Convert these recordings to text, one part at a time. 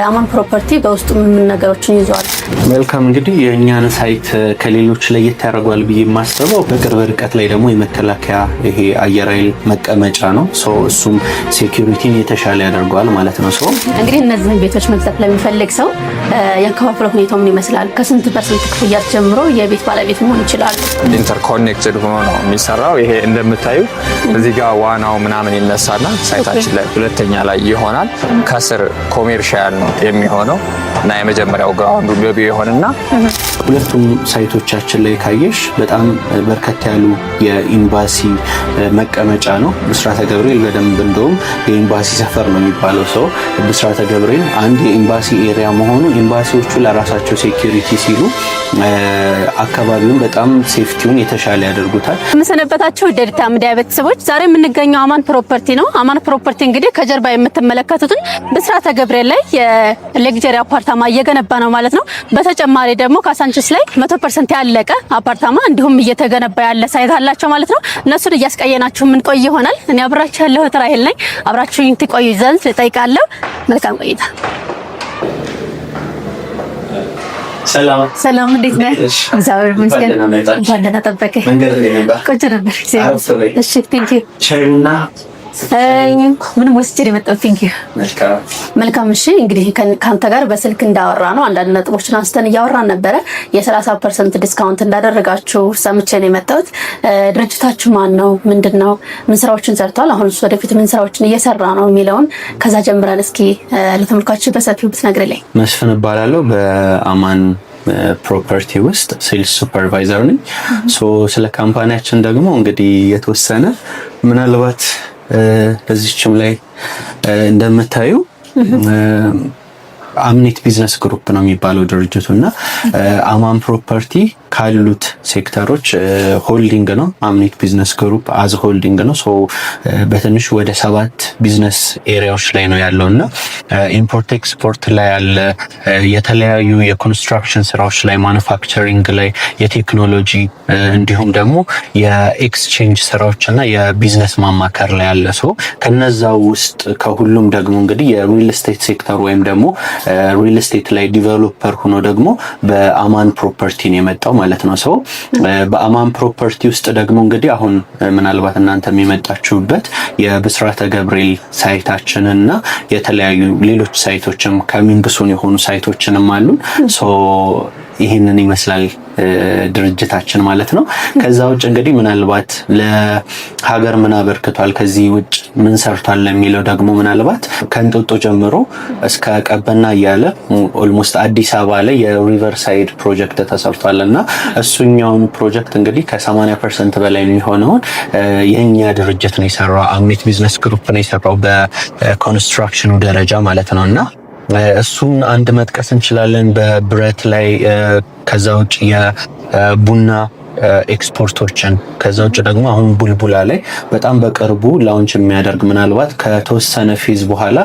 አማን ፕሮፐርቲ በውስጡ ምን ነገሮችን ይዟል? መልካም እንግዲህ የእኛን ሳይት ከሌሎች ለየት ያደርገዋል ብዬ የማስበው በቅርብ ርቀት ላይ ደግሞ የመከላከያ ይሄ አየር ኃይል መቀመጫ ነው። እሱም ሴኩሪቲን የተሻለ ያደርገዋል ማለት ነው። እንግዲህ እነዚህን ቤቶች መግዛት ለሚፈልግ ሰው የአከፋፈል ሁኔታው ምን ይመስላል? ከስንት ፐርሰንት ክፍያ ጀምሮ የቤት ባለቤት መሆን ይችላል? ኢንተርኮኔክትድ ሆኖ ነው የሚሰራው። ይሄ እንደምታዩ እዚህ ጋር ዋናው ምናምን ይነሳና ሳይታችን ላይ ሁለተኛ ላይ ይሆናል። ከስር ኮሜርሻል ነው የሚሆነው እና የመጀመሪያው ግራውንዱ ገቢ ይሆንና ሁለቱም ሳይቶቻችን ላይ ካየሽ በጣም በርከት ያሉ የኤምባሲ መቀመጫ ነው። ብስራተ ገብርኤል በደንብ እንደውም የኤምባሲ ሰፈር ነው የሚባለው። ብስራተ ገብርኤል አንድ የኤምባሲ ኤሪያ መሆኑ ኤምባሲዎቹ ለራሳቸው ሴኩሪቲ ሲሉ አካባቢውን በጣም ሴፍቲውን የተሻለ ያደርጉታል። መሰነበታቸው ደሪታ ሚዲያ ቤተሰቦች፣ ዛሬ የምንገኘው አማን ፕሮፐርቲ ነው። አማን ፕሮፐርቲ እንግዲህ ከጀርባ የምትመለከቱትን ብስራተ ገብርኤል ላይ የሌግጀሪ አፓርታማ እየገነባ ነው ማለት ነው። በተጨማሪ ደግሞ ካሳንቺስ ላይ 100% ያለቀ አፓርታማ እንዲሁም እየተገነባ ያለ ሳይት አላቸው ማለት ነው። እነሱን እያስቀየናችሁ ምን ቆይ ይሆናል። እኔ አብራችሁ ያለሁት ራሄል ነኝ። አብራችሁኝ ትቆዩ ዘንድ እጠይቃለሁ። መልካም ቆይታ። ሰላም እንዴት ነህ? እግዚአብሔር ይመስገን። እንኳን ደህና ጠበቀኝ። ቆንጆ ነበር። እሺ ቴንክ ዩ። ሻይና ምንም ወስጄ የመጣው ቴንክ ዩ። መልካም። እሺ እንግዲህ ካንተ ጋር በስልክ እንዳወራ ነው አንዳንድ ነጥቦችን አንስተን እያወራን ነበረ። የ30% ዲስካውንት እንዳደረጋችሁ ሰምቼ ነው የመጣሁት። ድርጅታችሁ ማን ነው? ምንድነው? ምን ስራዎችን ሰርቷል? አሁን ወደፊት ምን ስራዎችን እየሰራ ነው የሚለውን ከዛ ጀምረን እስኪ ለተመልካቾች በሰፊው ብትነግርልኝ። መስፍን እባላለሁ። በአማን ፕሮፐርቲ ውስጥ ሴልስ ሱፐርቫይዘር ነኝ። ስለ ካምፓኒያችን ደግሞ እንግዲህ የተወሰነ ምናልባት በዚህችም ላይ እንደምታዩ አምኔት ቢዝነስ ግሩፕ ነው የሚባለው ድርጅቱና አማን ፕሮፐርቲ ካሉት ሴክተሮች ሆልዲንግ ነው። አምኔት ቢዝነስ ግሩፕ አዝ ሆልዲንግ ነው። በትንሹ ወደ 7 ቢዝነስ ኤሪያዎች ላይ ነው ያለውና ኢምፖርት ኤክስፖርት ላይ ያለ፣ የተለያዩ የኮንስትራክሽን ስራዎች ላይ፣ ማኑፋክቸሪንግ ላይ፣ የቴክኖሎጂ እንዲሁም ደግሞ የኤክስቼንጅ ስራዎች እና የቢዝነስ ማማከር ላይ ያለ ከነዛው ውስጥ ከሁሉም ደግሞ እንግዲህ የሪል ስቴት ሴክተር ወይም ደግሞ ሪል ስቴት ላይ ዲቨሎፐር ሆኖ ደግሞ በአማን ፕሮፐርቲ ነው የመጣው ማለት ነው። በአማን ፕሮፐርቲ ውስጥ ደግሞ እንግዲህ አሁን ምናልባት እናንተ የሚመጣችሁበት የብስራተ ገብርኤል ሳይታችንና የተለያዩ ሌሎች ሳይቶችም ከሚንግሱን የሆኑ ሳይቶችንም አሉን። ይሄንን ይመስላል ድርጅታችን ማለት ነው። ከዛ ውጭ እንግዲህ ምናልባት ለሀገር ምን አበርክቷል፣ ከዚህ ውጭ ምን ሰርቷል ለሚለው ደግሞ ምናልባት ከእንጦጦ ጀምሮ እስከ ቀበና እያለ ኦልሞስት አዲስ አበባ ላይ የሪቨርሳይድ ፕሮጀክት ተሰርቷልና እሱኛውን ፕሮጀክት እንግዲህ ከ80% በላይ የሚሆነውን የኛ ድርጅት ነው የሰራው። አምኔት ቢዝነስ ግሩፕ ነው የሰራው በኮንስትራክሽኑ ደረጃ ማለት ነውና እሱን አንድ መጥቀስ እንችላለን። በብረት ላይ ከዛ ውጭ የቡና ኤክስፖርቶችን ከዛ ውጭ ደግሞ አሁን ቡልቡላ ላይ በጣም በቅርቡ ላውንች የሚያደርግ ምናልባት ከተወሰነ ፌዝ በኋላ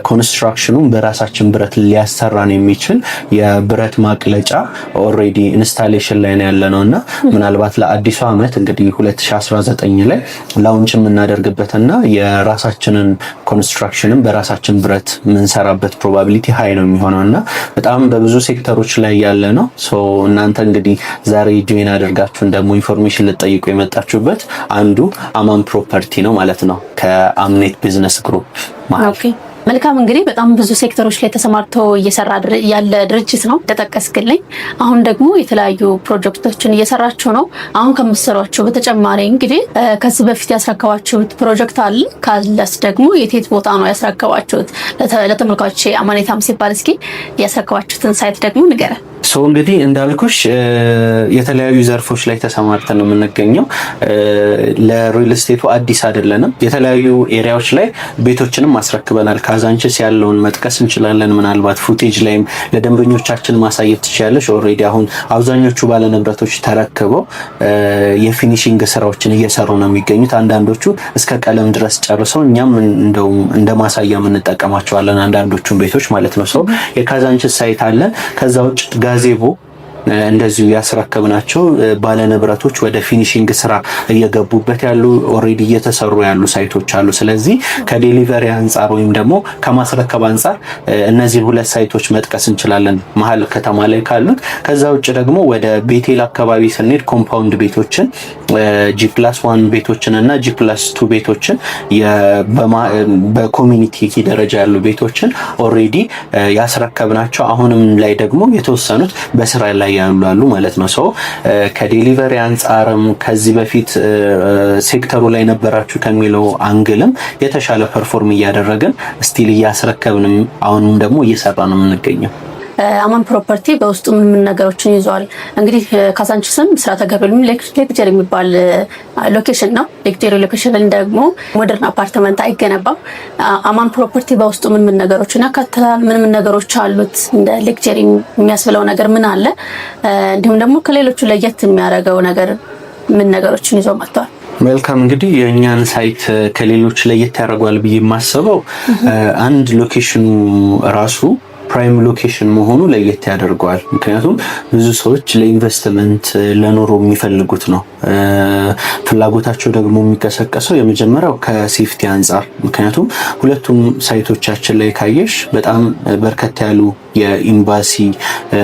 ኮንስትራክሽኑን በራሳችን ብረት ሊያሰራን የሚችል የብረት ማቅለጫ ኦልሬዲ ኢንስታሌሽን ላይ ነው ያለነውና ምናልባት ለአዲሱ ዓመት እንግዲህ 2019 ላይ ላውንች የምናደርግበትና የራሳችንን ኮንስትራክሽንን በራሳችን ብረት የምንሰራበት ፕሮባቢሊቲ ሃይ ነው የሚሆነውና በጣም በብዙ ሴክተሮች ላይ ያለ ነው። እናንተ እንግዲህ ዛሬ ጆይን አድርጋችሁ ደግሞ ኢንፎርሜሽን ልትጠይቁ የመጣችሁበት አንዱ አማን ፕሮፐርቲ ነው ማለት ነው ከአምኔት ቢዝነስ ግሩፕ ማለት ነው። መልካም እንግዲህ በጣም ብዙ ሴክተሮች ላይ ተሰማርቶ እየሰራ ያለ ድርጅት ነው ተጠቀስክልኝ። አሁን ደግሞ የተለያዩ ፕሮጀክቶችን እየሰራችሁ ነው። አሁን ከምትሰሯቸው በተጨማሪ እንግዲህ ከዚህ በፊት ያስረከባችሁት ፕሮጀክት አለ? ካለስ ደግሞ የት ቦታ ነው ያስረከባችሁት? ለተመልካቾች አማኔታም ሲባል እስኪ ያስረከባችሁትን ሳይት ደግሞ ንገረን። እንግዲህ እንዳልኩሽ የተለያዩ ዘርፎች ላይ ተሰማርተን ነው የምንገኘው። ለሪል ስቴቱ አዲስ አይደለንም። የተለያዩ ኤሪያዎች ላይ ቤቶችንም አስረክበናል። ካዛንቺስ ያለውን መጥቀስ እንችላለን። ምናልባት ፉቴጅ ላይም ለደንበኞቻችን ማሳየት ትችላለሽ። ኦልሬዲ አሁን አብዛኞቹ ባለንብረቶች ተረክበው የፊኒሺንግ ስራዎችን እየሰሩ ነው የሚገኙት። አንዳንዶቹ እስከ ቀለም ድረስ ጨርሰው እኛም እንደ ማሳያ የምንጠቀማቸዋለን አንዳንዶቹን ቤቶች ማለት ነው። የካዛንቺስ ሳይት አለን። ከዛ ውጭ ጋዜቦ እንደዚሁ ያስረከብናቸው ባለንብረቶች ወደ ፊኒሺንግ ስራ እየገቡበት ያሉ ኦሬዲ እየተሰሩ ያሉ ሳይቶች አሉ። ስለዚህ ከዴሊቨሪ አንጻር ወይም ደግሞ ከማስረከብ አንጻር እነዚህን ሁለት ሳይቶች መጥቀስ እንችላለን መሀል ከተማ ላይ ካሉት። ከዛ ውጭ ደግሞ ወደ ቤቴል አካባቢ ስንሄድ ኮምፓውንድ ቤቶችን G+1 ቤቶችን እና G+2 ቤቶችን በኮሚኒቲ ደረጃ ያሉ ቤቶችን ኦሬዲ ያስረከብናቸው አሁንም ላይ ደግሞ የተወሰኑት በስራ ላይ ያሉ ማለት ነው። ሰው ከዴሊቨሪ አንጻርም ከዚህ በፊት ሴክተሩ ላይ ነበራችሁ ከሚለው አንግልም የተሻለ ፐርፎርም እያደረግን ስቲል እያስረከብንም አሁንም ደግሞ እየሰራ ነው የምንገኘው። አማን ፕሮፐርቲ በውስጡ ምን ነገሮችን ይዟል? እንግዲህ ካዛንቺስም ብስራተ ገብርኤል ሌክቸር የሚባል ሎኬሽን ነው። ሌክቸር ሎኬሽን ደግሞ ሞደርን አፓርትመንት አይገነባም። አማን ፕሮፐርቲ በውስጡ ምን ነገሮችን ያካትታል? ምን ነገሮች አሉት? እንደ ሌክቸር የሚያስብለው ነገር ምን አለ? እንዲሁም ደግሞ ከሌሎቹ ለየት የሚያደርገው ነገር ምን ነገሮችን ይዞ መጥቷል? መልካም እንግዲህ የእኛን ሳይት ከሌሎች ለየት ያደርገዋል ብዬ የማስበው አንድ ሎኬሽኑ ራሱ ፕራይም ሎኬሽን መሆኑ ለየት ያደርገዋል። ምክንያቱም ብዙ ሰዎች ለኢንቨስትመንት ለኑሮ የሚፈልጉት ነው። ፍላጎታቸው ደግሞ የሚቀሰቀሰው የመጀመሪያው ከሴፍቲ አንጻር፣ ምክንያቱም ሁለቱም ሳይቶቻችን ላይ ካየሽ በጣም በርከት ያሉ የኤምባሲ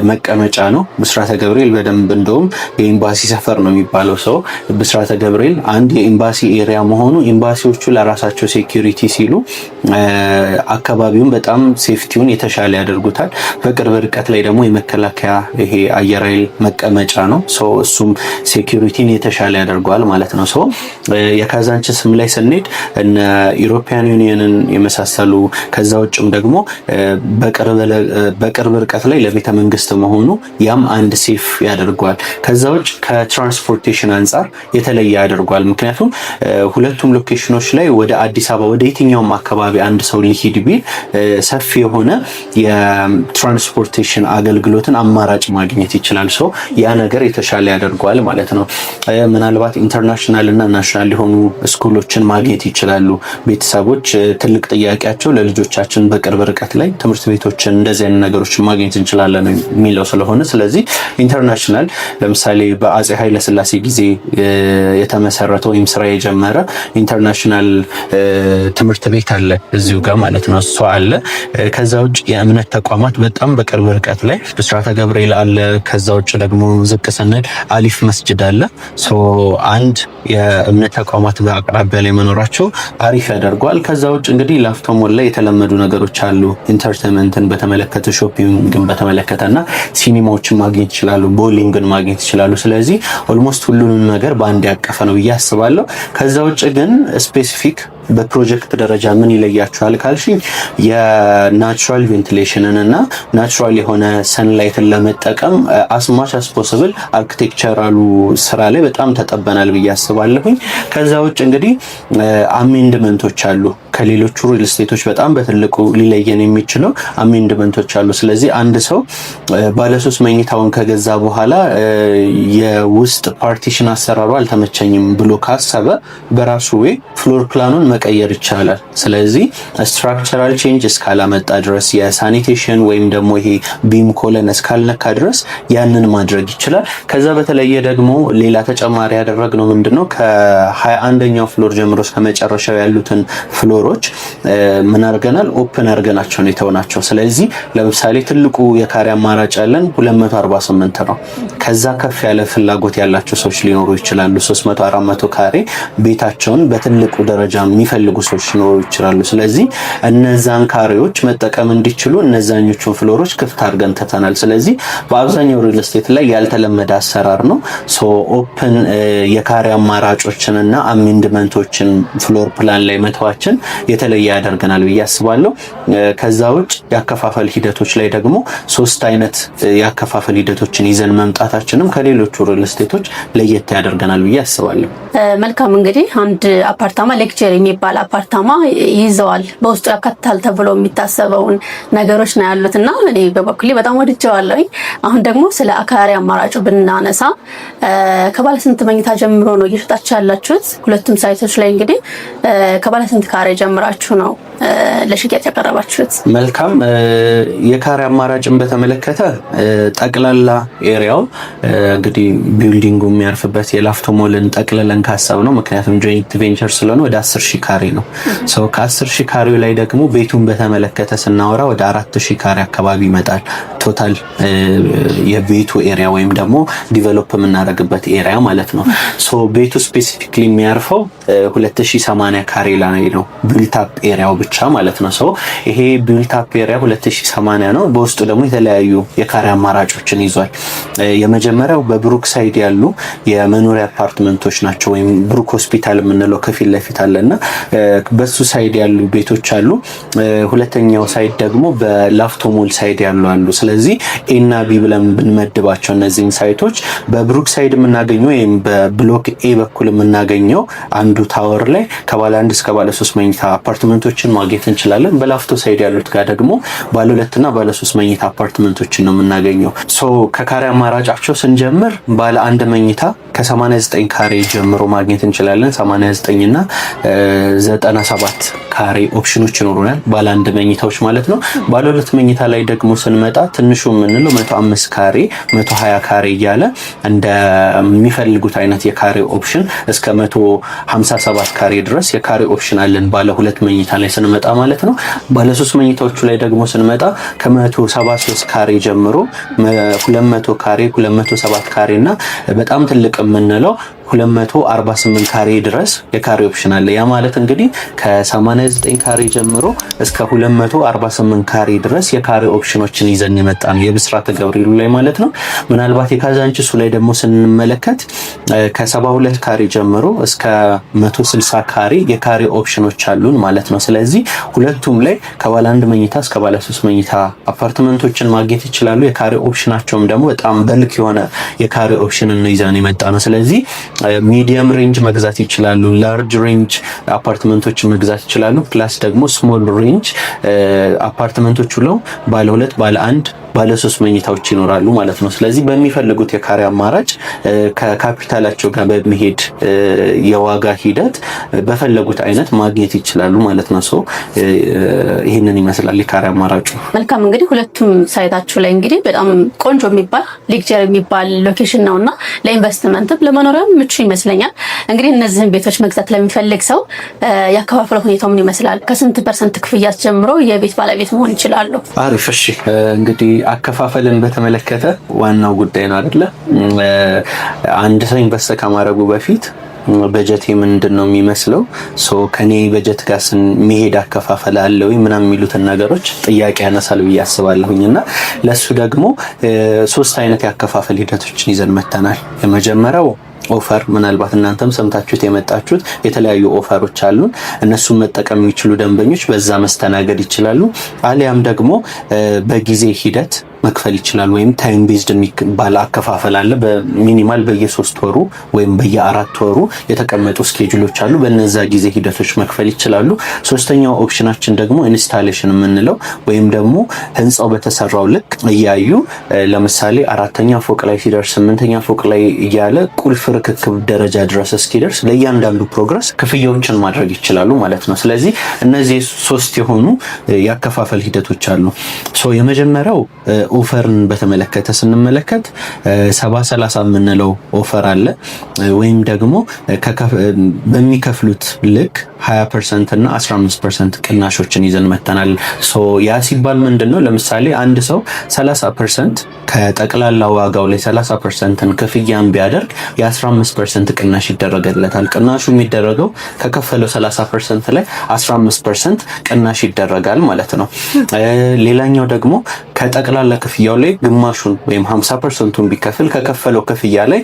መቀመጫ ነው። ብስራተ ገብርኤል በደንብ እንደውም የኤምባሲ ሰፈር ነው የሚባለው። ሰው ብስራተ ገብርኤል አንድ የኤምባሲ ኤሪያ መሆኑ ኤምባሲዎቹ ለራሳቸው ሴኩሪቲ ሲሉ አካባቢውን በጣም ሴፍቲውን የተሻለ ያደርጉታል። በቅርብ ርቀት ላይ ደግሞ የመከላከያ ይሄ አየር ኃይል መቀመጫ ነው። ሰው እሱም ሴኩሪቲን የተሻለ ያደርገዋል ማለት ነው። ሰው የካዛንቺስም ላይ ስንሄድ እነ ኢሮፒያን ዩኒየንን የመሳሰሉ ከዛ ውጭም ደግሞ በቅርብ ርቀት ላይ ለቤተ መንግስት መሆኑ ያም አንድ ሴፍ ያደርገዋል። ከዛ ውጭ ከትራንስፖርቴሽን አንጻር የተለየ ያደርገዋል። ምክንያቱም ሁለቱም ሎኬሽኖች ላይ ወደ አዲስ አበባ ወደ የትኛውም አካባቢ አንድ ሰው ሊሄድ ቢል ሰፊ የሆነ የትራንስፖርቴሽን አገልግሎትን አማራጭ ማግኘት ይችላል። ሰው ያ ነገር የተሻለ ያደርገዋል ማለት ነው። ምናልባት ኢንተርናሽናል እና ናሽናል የሆኑ ስኩሎችን ማግኘት ይችላሉ ቤተሰቦች። ትልቅ ጥያቄያቸው ለልጆቻችን በቅርብ ርቀት ላይ ትምህርት ቤቶችን እንደዚህ አይነት ነገሮችን ማግኘት እንችላለን የሚለው ስለሆነ ስለዚህ ኢንተርናሽናል ለምሳሌ በአፄ ኃይለ ሥላሴ ጊዜ የተመሰረተው ወይም ስራ የጀመረ ኢንተርናሽናል ትምህርት ቤት አለ እዚሁ ጋር ማለት ነው። እሱ አለ። ከዛ ውጭ የእምነት ተቋማት በጣም በቅርብ ርቀት ላይ ብስራተ ገብርኤል አለ። ከዛ ውጭ ደግሞ ዝቅ ስንል አሊፍ መስጅድ አለ። አንድ የእምነት ተቋማት በአቅራቢያ ላይ መኖራቸው አሪፍ ያደርገዋል። ከዛ ውጭ እንግዲህ ላፍቶ ሞል ላይ የተለመዱ ነገሮች አሉ። ኢንተርቴንመንትን በተመለከተ ሾፒንግን በተመለከተና ሲኒማዎችን ማግኘት ይችላሉ፣ ቦሊንግን ማግኘት ይችላሉ። ስለዚህ ኦልሞስት ሁሉንም ነገር በአንድ ያቀፈ ነው ብዬ አስባለሁ። ከዛ ውጭ ግን ስፔሲፊክ በፕሮጀክት ደረጃ ምን ይለያቸዋል ካልሽ የናቹራል ቬንቲሌሽንን እና ናቹራል የሆነ ሰንላይትን ለመጠቀም አስማች አስፖስብል አርኪቴክቸራሉ ስራ ላይ በጣም ተጠበናል ብዬ አስባለሁኝ። ከዛ ውጭ እንግዲህ አሜንድመንቶች አሉ። ከሌሎቹ ሪል ስቴቶች በጣም በትልቁ ሊለየን የሚችለው አሜንድመንቶች አሉ። ስለዚህ አንድ ሰው ባለሶስት መኝታውን ከገዛ በኋላ የውስጥ ፓርቲሽን አሰራሩ አልተመቸኝም ብሎ ካሰበ በራሱ ወይ ፍሎር ፕላኑን መቀየር ይቻላል። ስለዚህ ስትራክቸራል ቼንጅ እስካላመጣ ድረስ የሳኒቴሽን ወይም ደግሞ ይሄ ቢም ኮለን እስካልነካ ድረስ ያንን ማድረግ ይችላል። ከዛ በተለየ ደግሞ ሌላ ተጨማሪ ያደረግነው ምንድነው ከ21ኛው ፍሎር ጀምሮ እስከ መጨረሻው ያሉትን ፍሎሮች ምን አድርገናል? ኦፕን አድርገናቸው ነው የተውናቸው። ስለዚህ ለምሳሌ ትልቁ የካሬ አማራጭ ያለን 248 ነው። ከዛ ከፍ ያለ ፍላጎት ያላቸው ሰዎች ሊኖሩ ይችላሉ። 300 400 ካሬ ቤታቸውን በትልቁ ደረጃ የሚፈልጉ ሰዎች ሊኖሩ ይችላሉ። ስለዚህ እነዛን ካሬዎች መጠቀም እንዲችሉ እነዛኞቹን ፍሎሮች ክፍት አድርገን ተተናል። ስለዚህ በአብዛኛው ሪል ስቴት ላይ ያልተለመደ አሰራር ነው። ኦፕን የካሬ አማራጮችንና አሜንድመንቶችን ፍሎር ፕላን ላይ መተዋችን የተለየ ያደርገናል ብዬ አስባለሁ። ከዛ ውጭ ያከፋፈል ሂደቶች ላይ ደግሞ 3 አይነት ያከፋፈል ሂደቶችን ይዘን መምጣታችንም ከሌሎቹ ሪል ስቴቶች ለየት ያደርገናል ብዬ አስባለሁ። መልካም እንግዲህ አንድ አፓርታማ ሌክቸር የሚባል አፓርታማ ይዘዋል። በውስጡ ያካትታል ተብሎ የሚታሰበውን ነገሮች ነው ያሉትና እኔ በበኩሌ በጣም ወድጀዋለሁ። አሁን ደግሞ ስለ አካሪ አማራጩ ብናነሳ ከባለ ስንት መኝታ ጀምሮ ነው እየሸጣችሁ ያላችሁት? ሁለቱም ሳይቶች ላይ እንግዲህ ከባለ ስንት ካሬ ጀምራችሁ ነው ለሽያጭ ያቀረባችሁት? መልካም የካሬ አማራጭን በተመለከተ ጠቅላላ ኤሪያው እንግዲህ ቢልዲንጉ የሚያርፍበት የላፍቶ ሞልን ጠቅልለን ካሰብ ነው። ምክንያቱም ጆይንት ቬንቸር ስለሆነ ወደ 10,000 ካሬ ነው። ሰው ከ10,000 ካሬው ላይ ደግሞ ቤቱን በተመለከተ ስናወራ ወደ 4,000 ካሬ አካባቢ ይመጣል። ቶታል የቤቱ ኤሪያ ወይም ደግሞ ዲቨሎፕ የምናደርግበት ኤሪያ ማለት ነው። ሶ ቤቱ ስፔሲፊክሊ የሚያርፈው 2080 ካሬ ላይ ነው፣ ቢልታፕ ኤሪያው ብቻ ማለት ነው። ሶ ይሄ ቢልታፕ ኤሪያ 2080 ነው። በውስጡ ደግሞ የተለያዩ የካሬ አማራጮችን ይዟል። የመጀመሪያው በብሩክ ሳይድ ያሉ የመኖሪያ አፓርትመንቶች ናቸው፣ ወይም ብሩክ ሆስፒታል የምንለው ከፊት ለፊት አለና በሱ ሳይድ ያሉ ቤቶች አሉ። ሁለተኛው ሳይድ ደግሞ በላፍቶ ሞል ሳይድ ያሉ አሉ። ስለዚህ ኤ እና ቢ ብለን ብንመድባቸው እነዚህን ሳይቶች በብሩክ ሳይድ የምናገኘው ወይም በብሎክ ኤ በኩል የምናገኘው አንዱ ታወር ላይ ከባለ 1 እስከ ባለ 3 መኝታ አፓርትመንቶችን ማግኘት እንችላለን። በላፍቶ ሳይድ ያሉት ጋር ደግሞ ባለ 2 እና ባለ 3 መኝታ አፓርትመንቶችን ነው የምናገኘው። ሶ ከካሬ አማራጫቸው ስንጀምር ባለ 1 መኝታ ከ89 ካሬ ጀምሮ ማግኘት እንችላለን። 89 እና 97 ካሬ ኦፕሽኖች ይኖሩናል፣ ባለ 1 መኝታዎች ማለት ነው። ባለ 2 መኝታ ላይ ደግሞ ስንመጣ ትንሹ የምንለው 105 ካሬ 120 ካሬ እያለ እንደሚፈልጉት አይነት የካሬ ኦፕሽን እስከ 157 ካሬ ድረስ የካሬ ኦፕሽን አለን ባለ 2 መኝታ ላይ ስንመጣ ማለት ነው። ባለ 3 መኝታዎቹ ላይ ደግሞ ስንመጣ ከ173 ካሬ ጀምሮ 200 ካሬ 207 ካሬ እና በጣም ትልቅ የምንለው 248 ካሬ ድረስ የካሬ ኦፕሽን አለ። ያ ማለት እንግዲህ ከ89 ካሬ ጀምሮ እስከ 248 ካሬ ድረስ የካሬ ኦፕሽኖችን ይዘን የመጣ ነው የብስራተ ገብርኤሉ ላይ ማለት ነው። ምናልባት የካዛንቺሱ ላይ ደግሞ ስንመለከት ከ72 ካሬ ጀምሮ እስከ 160 ካሬ የካሬ ኦፕሽኖች አሉን ማለት ነው። ስለዚህ ሁለቱም ላይ ከባለ 1 መኝታ እስከ ባለ 3 መኝታ አፓርትመንቶችን ማግኘት ይችላሉ። የካሬ ኦፕሽናቸውም ደግሞ በጣም በልክ የሆነ የካሬ ኦፕሽን ነው ይዘን የመጣ ነው። ስለዚህ ሚዲየም ሬንጅ መግዛት ይችላሉ፣ ላርጅ ሬንጅ አፓርትመንቶችን መግዛት ይችላሉ። ፕላስ ደግሞ ስሞል ሬንጅ አፓርትመንቶቹ ለው ባለ 2 ባለ 1 ባለ 3 መኝታዎች ይኖራሉ ማለት ነው። ስለዚህ በሚፈልጉት የካሬ አማራጭ ከካፒታላቸው ጋር በሚሄድ የዋጋ ሂደት በፈለጉት አይነት ማግኘት ይችላሉ ማለት ነው። ሶ ይሄንን ይመስላል የካሬ አማራጩ። መልካም እንግዲህ ሁለቱም ሳይታችሁ ላይ እንግዲህ በጣም ቆንጆ የሚባል ሌክቸር የሚባል ሎኬሽን ነውና ለኢንቨስትመንትም ለመኖሪያም ምቹ ይመስለኛል። እንግዲህ እነዚህን ቤቶች መግዛት ለሚፈልግ ሰው ያከፋፈለ ሁኔታው ምን ይመስላል? ከስንት ፐርሰንት ክፍያ ጀምሮ የቤት ባለቤት መሆን ይችላሉ? አሪፍ። እሺ እንግዲህ አከፋፈልን በተመለከተ ዋናው ጉዳይ ነው አይደለ? አንድ ሰው ኢንቨስት ከማድረጉ በፊት በጀት ምንድን ነው የሚመስለው፣ ከኔ በጀት ጋር መሄድ አከፋፈል አለ ወይ ምናምን የሚሉትን ነገሮች ጥያቄ ያነሳል ብዬ አስባለሁኝና ለሱ ደግሞ 3 አይነት ያከፋፈል ሂደቶችን ይዘን መተናል። የመጀመሪያው ኦፈር፣ ምናልባት እናንተም ሰምታችሁት የመጣችሁት የተለያዩ ኦፈሮች አሉን። እነሱን መጠቀም የሚችሉ ደንበኞች በዛ መስተናገድ ይችላሉ። አሊያም ደግሞ በጊዜ ሂደት መክፈል ይችላል። ወይም ታይም ቤዝድ የሚባል አከፋፈል አለ። በሚኒማል በየ3 ወሩ ወይም በየ4 ወሩ የተቀመጡ ስኬጁሎች አሉ። በነዛ ጊዜ ሂደቶች መክፈል ይችላሉ። ሶስተኛው ኦፕሽናችን ደግሞ ኢንስታሌሽን የምንለው ወይም ደግሞ ህንፃው በተሰራው ልክ እያዩ ለምሳሌ 4ኛ ፎቅ ላይ ሲደርስ 8ኛ ፎቅ ላይ እያለ ቁልፍ ርክክብ ደረጃ ድረስ እስኪደርስ ለእያንዳንዱ ፕሮግረስ ክፍያዎችን ማድረግ ይችላሉ ማለት ነው። ስለዚህ እነዚህ 3 የሆኑ ያከፋፈል ሂደቶች አሉ። የመጀመሪያው ኦፈርን በተመለከተ ስንመለከት 70-30 የምንለው ኦፈር አለ። ወይም ደግሞ በሚከፍሉት ልክ 20% እና 15% ቅናሾችን ይዘን መተናል። ያ ሲባል ምንድነው? ለምሳሌ አንድ ሰው 30% ከጠቅላላ ዋጋው ላይ 30%ን ክፍያን ቢያደርግ የ15% ቅናሽ ይደረግለታል። ቅናሹ የሚደረገው ከከፈለው 30% ላይ 15% ቅናሽ ይደረጋል ማለት ነው። ሌላኛው ደግሞ ከጠቅላላ ክፍያው ላይ ግማሹን ወይም 50%ን ቢከፍል ከከፈለው ክፍያ ላይ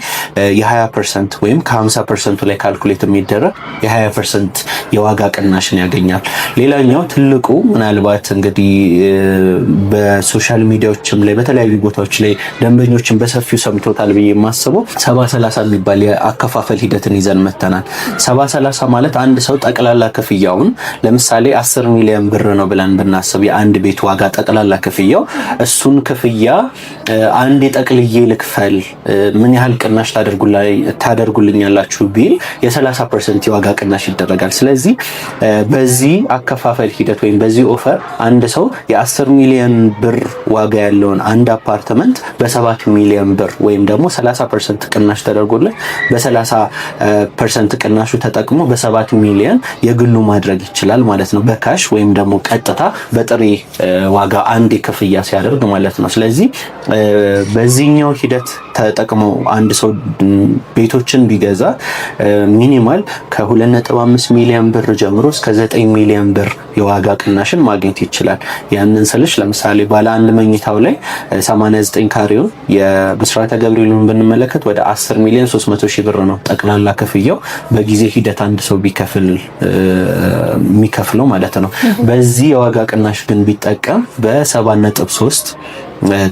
የ20% ወይም ከ50% ላይ ካልኩሌት የሚደረግ የ20% የዋጋ ቅናሽን ያገኛል። ሌላኛው ትልቁ ምናልባት እንግዲህ በሶሻል ሚዲያዎችም ላይ በተለያዩ ቦታዎች ላይ ደንበኞችን በሰፊው ሰምቶታል ብዬ የማስበው 70-30 የሚባል የአከፋፈል ሂደትን ይዘን መተናል። 70-30 ማለት አንድ ሰው ጠቅላላ ክፍያውን ለምሳሌ 10 ሚሊዮን ብር ነው ብለን ብናስብ የአንድ ቤት ዋጋ ጠቅላላ ክፍያው እሱን ክፍያ አንድ የጠቅልዬ ልክፈል ምን ያህል ቅናሽ ታደርጉልኛላችሁ ቢል የ30% የዋጋ ቅናሽ ይደረጋል። ስለዚህ በዚህ አከፋፈል ሂደት ወይም በዚህ ኦፈር አንድ ሰው የ10 ሚሊዮን ብር ዋጋ ያለውን አንድ አፓርትመንት በ7 ሚሊዮን ብር ወይም ደግሞ 30% ቅናሽ ተደርጎለት በ30% ቅናሹ ተጠቅሞ በ7 ሚሊዮን የግሉ ማድረግ ይችላል ማለት ነው። በካሽ ወይም ደግሞ ቀጥታ በጥሬ ዋጋ አንድ ክፍያ ሲያደርግ ማለት ነው። ስለዚህ በዚህኛው ሂደት ተጠቅሞ አንድ ሰው ቤቶችን ቢገዛ ሚኒማል ከ2.5 ሚሊዮን ብር ጀምሮ እስከ 9 ሚሊዮን ብር የዋጋ ቅናሽን ማግኘት ይችላል። ያንን ስልሽ ለምሳሌ ባለ አንድ መኝታው ላይ 89 ካሬውን የብስራተ ገብርኤልን ብንመለከት ወደ 10 ሚሊዮን 300 ሺህ ብር ነው ጠቅላላ ክፍያው በጊዜ ሂደት አንድ ሰው የሚከፍለው ማለት ነው። በዚህ የዋጋ ቅናሽ ግን ቢጠቀም በ7.3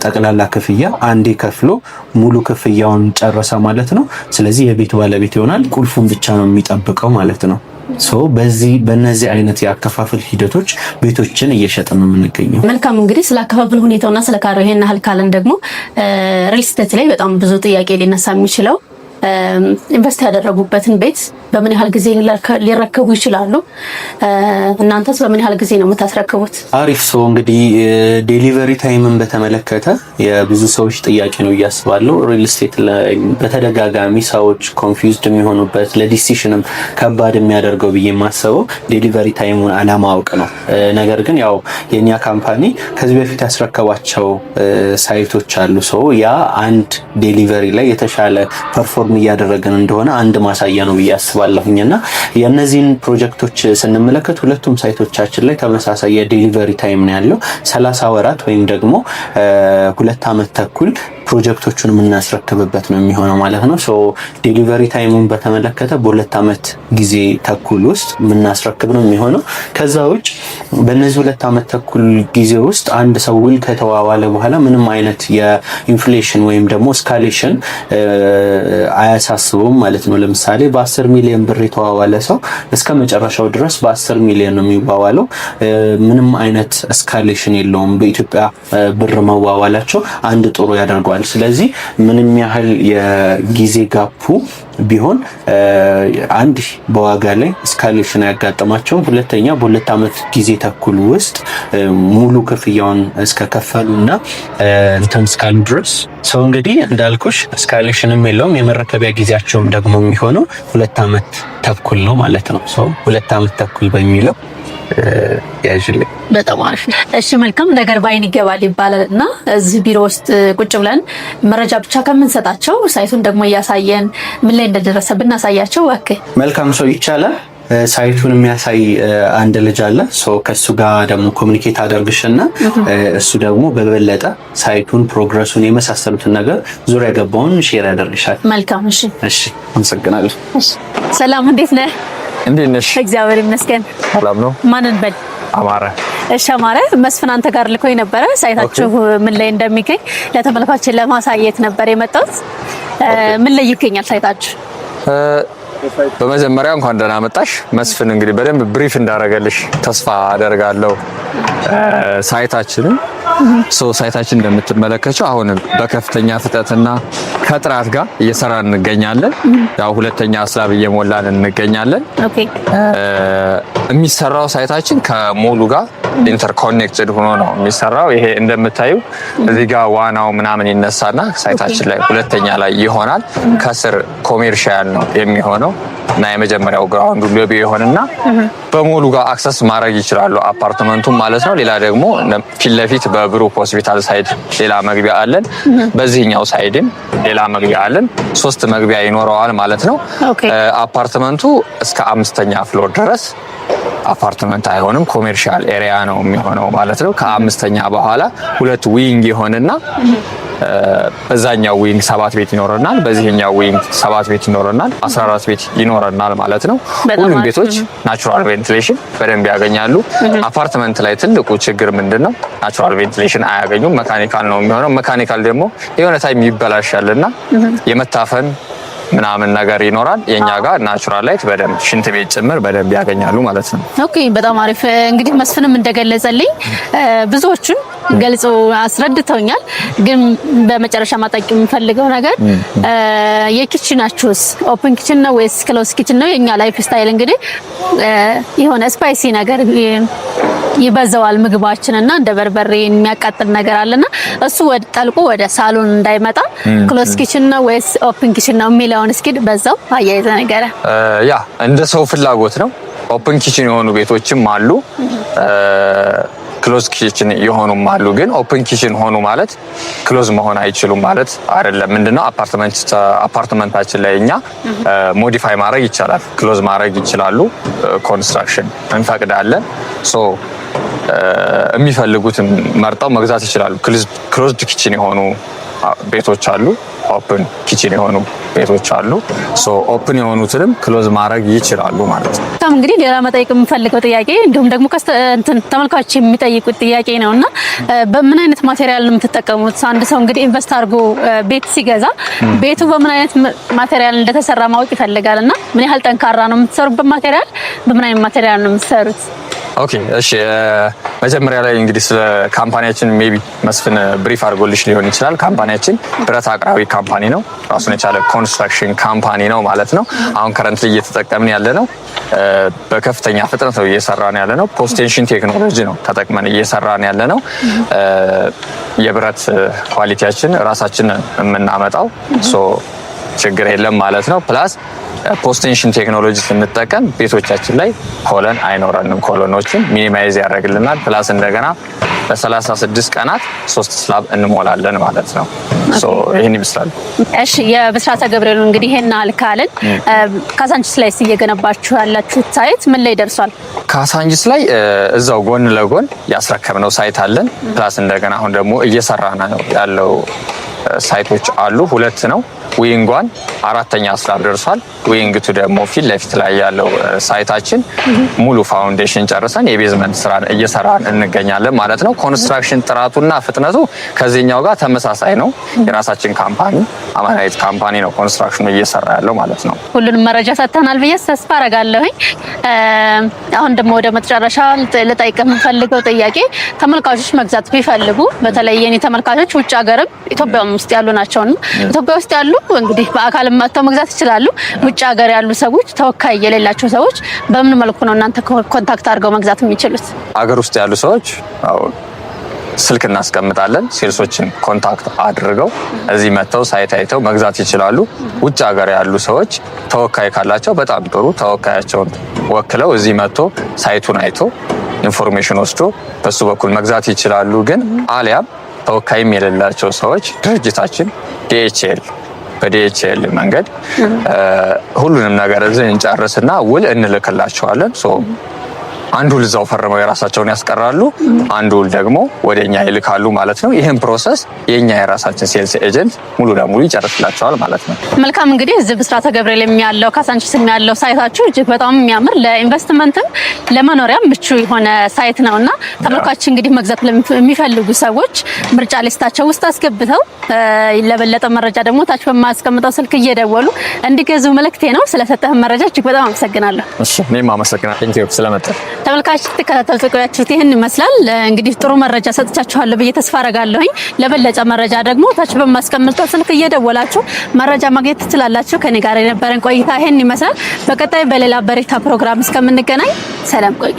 ጠቅላላ ክፍያ አንዴ ከፍሎ ሙሉ ክፍያውን ጨረሰ ማለት ነው። ስለዚህ የቤቱ ባለቤት ይሆናል። ቁልፉን ብቻ ነው የሚጠብቀው ማለት ነው። በእነዚህ አይነት የአከፋፈል ሂደቶች ቤቶችን እየሸጥን ነው የምንገኘው። መልካም እንግዲህ ስለ አከፋፈል ሁኔታውና ስለ ካሬው ይሄን ያህል ካለን ደግሞ ሪል ስቴት ላይ በጣም ብዙ ጥያቄ ሊነሳ የሚችለው ኢንቨስት ያደረጉበትን ቤት በምን ያህል ጊዜ ሊረከቡ ይችላሉ? እናንተስ በምን ያህል ጊዜ ነው የምታስረክቡት? አሪፍ ሰው እንግዲህ ዴሊቨሪ ታይምን በተመለከተ የብዙ ሰዎች ጥያቄ ነው እያስባለሁ። ሪል ስቴት ላይ በተደጋጋሚ ሰዎች ኮንፊውዝድ የሚሆኑበት ለዲሲሽንም ከባድ የሚያደርገው ብዬ የማስበው ዴሊቨሪ ታይሙን አለማወቅ ነው። ነገር ግን ያው የኛ ካምፓኒ ከዚህ በፊት ያስረከባቸው ሳይቶች አሉ። ሰው ያ አንድ ዴሊቨሪ ላይ የተሻለ ፐርፎርም እያደረገን እንደሆነ አንድ ማሳያ ነው ብዬ አስባለሁኝና የእነዚህን ፕሮጀክቶች ስንመለከት ሁለቱም ሳይቶቻችን ላይ ተመሳሳይ የዴሊቨሪ ታይም ነው ያለው 30 ወራት ወይም ደግሞ 2 ዓመት ተኩል ፕሮጀክቶቹን የምናስረክብበት ነው የሚሆነው ማለት ነው። ሶ ዴሊቨሪ ታይሙን በተመለከተ በ2 ዓመት ጊዜ ተኩል ውስጥ የምናስረክብ ነው የሚሆነው። ከዛ ውጭ በእነዚህ 2 ዓመት ተኩል ጊዜ ውስጥ አንድ ሰው ውል ከተዋዋለ በኋላ ምንም አይነት የኢንፍሌሽን ወይም ደግሞ ስካሌሽን አያሳስበውም ማለት ነው። ለምሳሌ በ10 ሚሊዮን ብር የተዋዋለ ሰው እስከ መጨረሻው ድረስ በ10 ሚሊዮን ነው የሚዋዋለው። ምንም አይነት ስካሌሽን የለውም። በኢትዮጵያ ብር መዋዋላቸው አንድ ጥሩ ያደርገዋል። ስለዚህ ምንም ያህል የጊዜ ጋፑ ቢሆን አንድ በዋጋ ላይ ስካሌሽን ያጋጠማቸው፣ ሁለተኛ በ2 ዓመት ጊዜ ተኩል ውስጥ ሙሉ ክፍያውን እስከከፈሉና እንትን እስካሉ ድረስ ሰው እንግዲህ እንዳልኩሽ ስካሌሽንም የለውም። የመረከቢያ ጊዜያቸውም ደግሞ የሚሆነው 2 ዓመት ተኩል ነው ማለት ነው። ሰው 2 ዓመት ተኩል በሚለው ያጅልኝ። በጣም አሪፍ። እሺ መልካም ነገር ባይን ይገባል ይባላል እና እዚህ ቢሮ ውስጥ ቁጭ ብለን መረጃ ብቻ ከምንሰጣቸው ሳይቱን ደግሞ እያሳየን ምን ላይ እንደደረሰ ብናሳያቸው እባክህ። መልካም ሰው ይቻላል። ሳይቱን የሚያሳይ አንድ ልጅ አለ። ከሱ ጋር ደግሞ ኮሚኒኬት አደርግሽና እሱ ደግሞ በበለጠ ሳይቱን ፕሮግረሱን የመሳሰሉትን ነገር ዙሪያ ገባውን ሼር ያደርግሻል። መልካም። እሺ እሺ፣ አመሰግናለሁ። እሺ ሰላም፣ እንዴት ነህ? እንዴት ነሽ? እግዚአብሔር ይመስገን። ሰላም ነው። ማንን በል? አማረ። እሺ አማረ፣ መስፍን አንተ ጋር ልኮኝ ነበረ ሳይታችሁ ምን ላይ እንደሚገኝ ለተመልካቾች ለማሳየት ነበር የመጣሁት። ምን ላይ ይገኛል ሳይታችሁ? በመጀመሪያ እንኳን ደህና መጣሽ። መስፍን እንግዲህ በደንብ ብሪፍ እንዳደረገልሽ ተስፋ አደርጋለሁ። ሳይታችንን ሳይታችን እንደምትመለከቸው አሁንም በከፍተኛ ፍጥነትና ከጥራት ጋር እየሰራን እንገኛለን። ያው ሁለተኛ ስላብ እየሞላን እንገኛለን። ኦኬ። የሚሰራው ሳይታችን ከሞሉ ጋር ኢንተርኮኔክትድ ሆኖ ነው የሚሰራው። ይሄ እንደምታዩ እዚህ ጋር ዋናው ምናምን ይነሳና ሳይታችን ላይ ሁለተኛ ላይ ይሆናል። ከስር ኮሜርሻል ነው የሚሆነው እና የመጀመሪያው ግራውንዱ ሎቢ ይሆንና በሙሉ ጋር አክሰስ ማድረግ ይችላሉ አፓርትመንቱም ማለት ነው። ሌላ ደግሞ ፊት ለፊት በብሩክ ሆስፒታል ሳይድ ሌላ መግቢያ አለን። በዚህኛው ሳይድም ሌላ መግቢያ አለን። 3 መግቢያ ይኖረዋል ማለት ነው። አፓርትመንቱ እስከ 5ኛ ፍሎር ድረስ አፓርትመንት አይሆንም፣ ኮሜርሻል ኤሪያ ነው የሚሆነው ማለት ነው። ከ5ኛ በኋላ 2 ዊንግ ይሆንና በዛኛው ዊንግ 7 ቤት ይኖረናል፣ በዚህኛው ዊንግ 7 ቤት ይኖረናል፣ 14 ቤት ይኖረናል ማለት ነው። ሁሉም ቤቶች ናቹራል ቬንቲሌሽን በደንብ ያገኛሉ። አፓርትመንት ላይ ትልቁ ችግር ምንድነው? ናቹራል ቬንቲሌሽን አያገኙም። መካኒካል ነው የሚሆነው። መካኒካል ደግሞ የሆነ ታይም ይበላሻልና የመታፈን ምናምን ነገር ይኖራል። የኛ ጋር ናቹራል ላይት በደንብ ሽንት ቤት ጭምር በደንብ ያገኛሉ ማለት ነው። ኦኬ፣ በጣም አሪፍ። እንግዲህ መስፍንም እንደገለጸልኝ ብዙዎቹን ገልጾ አስረድተውኛል። ግን በመጨረሻ ማጣቂ የምፈልገው ነገር የኪችናችሁስ ኦፕን ኪችን ነው ወይስ ክሎዝ ኪችን ነው? የኛ ላይፍ ስታይል እንግዲህ የሆነ ስፓይሲ ነገር ይበዛዋል ምግባችን እና እንደ በርበሬ የሚያቃጥል ነገር አለና እሱ ወደ ጠልቆ ወደ ሳሎን እንዳይመጣ ክሎዝ ኪችን ነው ወይስ ኦፕን ኪችን ነው የሚለውን እስኪ በዛው አያይዘ ነገር ያ እንደ ሰው ፍላጎት ነው። ኦፕን ኪችን የሆኑ ቤቶችም አሉ፣ ክሎዝ ኪችን የሆኑም አሉ። ግን ኦፕን ኪችን ሆኑ ማለት ክሎዝ መሆን አይችሉም ማለት አይደለም። ምንድነው አፓርትመንታችን ላይ እኛ ሞዲፋይ ማድረግ ይቻላል፣ ክሎዝ ማድረግ ይችላሉ። ኮንስትራክሽን እንፈቅዳለን። ሶ የሚፈልጉትን መርጠው መግዛት ይችላሉ። ክሎዝድ ኪችን የሆኑ ቤቶች አሉ፣ ኦፕን ኪችን የሆኑ ቤቶች አሉ። ሶ ኦፕን የሆኑትንም ክሎዝ ማድረግ ይችላሉ ማለት ነው። እንግዲህ ሌላ መጠየቅ የምፈልገው ጥያቄ እንዲሁም ደግሞ ተመልካቾች የሚጠይቁት ጥያቄ ነውና በምን አይነት ማቴሪያል ነው የምትጠቀሙት? አንድ ሰው እንግዲህ ኢንቨስት አድርጎ ቤት ሲገዛ ቤቱ በምን አይነት ማቴሪያል እንደተሰራ ማወቅ ይፈልጋልና ምን ያህል ጠንካራ ነው የምትሰሩበት ማቴሪያል? በምን አይነት ማቴሪያል ነው የምትሰሩት? ኦኬ እሺ፣ መጀመሪያ ላይ እንግዲህ ስለ ካምፓኒያችን ሜቢ መስፍን ብሪፍ አድርጎልሽ ሊሆን ይችላል። ካምፓኒያችን ብረት አቅራቢ ካምፓኒ ነው። ራሱን የቻለ ኮንስትራክሽን ካምፓኒ ነው ማለት ነው። አሁን ከረንትሊ እየተጠቀምን ያለ ነው፣ በከፍተኛ ፍጥነት ነው እየሰራን ያለ ነው። ፖስት ቴንሽን ቴክኖሎጂ ነው ተጠቅመን እየሰራን ያለ ነው። የብረት ኳሊቲያችን ራሳችን የምናመጣው ሶ ችግር የለም ማለት ነው። ፕላስ ፖስት ቴንሽን ቴክኖሎጂ ስንጠቀም ቤቶቻችን ላይ ኮለን አይኖረንም። ኮሎኖችን ሚኒማይዝ ያደርግልናል። ፕላስ እንደገና በ36 ቀናት 3 ስላብ እንሞላለን ማለት ነው። ሶ ይሄን ይመስላል። እሺ የብስራተ ገብርኤል እንግዲህ ይሄን አልካልን ካሳንቺስ ላይ እየገነባችሁ ያላችሁት ሳይት ምን ላይ ደርሷል? ካሳንቺስ ላይ እዛው ጎን ለጎን ያስረከብነው ሳይት አለን። ፕላስ እንደገና አሁን ደግሞ እየሰራና ነው ያለው ሳይቶች አሉ። 2 ነው። ዊንጓን 4ኛ ስላብ ደርሷል። ዊንግቱ ደግሞ ፊት ለፊት ላይ ያለው ሳይታችን ሙሉ ፋውንዴሽን ጨርሰን የቤዝመንት ስራን እየሰራን እንገኛለን ማለት ነው። ኮንስትራክሽን ጥራቱና ፍጥነቱ ከዚህኛው ጋር ተመሳሳይ ነው። የራሳችን ካምፓኒ አማናይት ካምፓኒ ነው ኮንስትራክሽኑ እየሰራ ያለው ማለት ነው። ሁሉንም መረጃ ሰጥተናል ብዬ ተስፋ አደርጋለሁኝ። አሁን ደግሞ ወደ መጨረሻ ልጠይቅ የምፈልገው ጥያቄ ተመልካቾች መግዛት ቢፈልጉ በተለይ የኔ ተመልካቾች ውጭ ሀገርም ኢትዮጵያ ውስጥ ያሉ ናቸውና ኢትዮጵያ ውስጥ ያሉ እንግዲህ በአካል መጥተው መግዛት ይችላሉ። ውጭ ሀገር ያሉ ሰዎች ተወካይ የሌላቸው ሰዎች በምን መልኩ ነው እናንተ ኮንታክት አድርገው መግዛት የሚችሉት? አገር ውስጥ ያሉ ሰዎች ስልክ እናስቀምጣለን። ሴልሶችን ኮንታክት አድርገው እዚህ መጥተው ሳይት አይተው መግዛት ይችላሉ። ውጭ ሀገር ያሉ ሰዎች ተወካይ ካላቸው በጣም ጥሩ፣ ተወካያቸውን ወክለው እዚህ መጥቶ ሳይቱን አይቶ ኢንፎርሜሽን ወስዶ በሱ በኩል መግዛት ይችላሉ። ግን አሊያም ተወካይም የሌላቸው ሰዎች ድርጅታችን ዲኤችኤል በዲኤችኤል መንገድ ሁሉንም ነገር እዚህ እንጨርስና ውል እንልክላቸዋለን። አንዱ ልዛው ፈርመው የራሳቸውን ያስቀራሉ፣ አንዱ ደግሞ ወደኛ ይልካሉ ማለት ነው። ይሄን ፕሮሰስ የኛ የራሳችን ሴልስ ኤጀንት ሙሉ ለሙሉ ይጨርስላቸዋል ማለት ነው። መልካም እንግዲህ እዚህ ብስራተ ገብርኤል የሚያለው ካሳንቺስ የሚያለው ሳይታችሁ እጅግ በጣም የሚያምር ለኢንቨስትመንትም ለመኖሪያም ምቹ የሆነ ሳይት ነውና ተመልካች እንግዲህ መግዛት ለሚፈልጉ ሰዎች ምርጫ ሊስታቸው ውስጥ አስገብተው ለበለጠ መረጃ ደግሞ ታች በማስቀምጠው ስልክ እየደወሉ እንዲገዙ መልእክቴ ነው። ስለሰጠህ መረጃ እጅግ በጣም አመሰግናለሁ። እሺ እኔም አመሰግናለሁ። ቴንኪው ስለመጣ ተመልካች ተከታተሉ ቆያችሁት። ይሄን ይመስላል እንግዲህ ጥሩ መረጃ ሰጥቻችኋለሁ ብዬ ተስፋ አደርጋለሁኝ። ለበለጠ መረጃ ደግሞ ታች በማስቀምጠው ስልክ እየደወላችሁ መረጃ ማግኘት ትችላላችሁ። ከኔ ጋር የነበረን ቆይታ ይሄን ይመስላል። በቀጣይ በሌላ በሬታ ፕሮግራም እስከምንገናኝ ሰላም ቆዩ።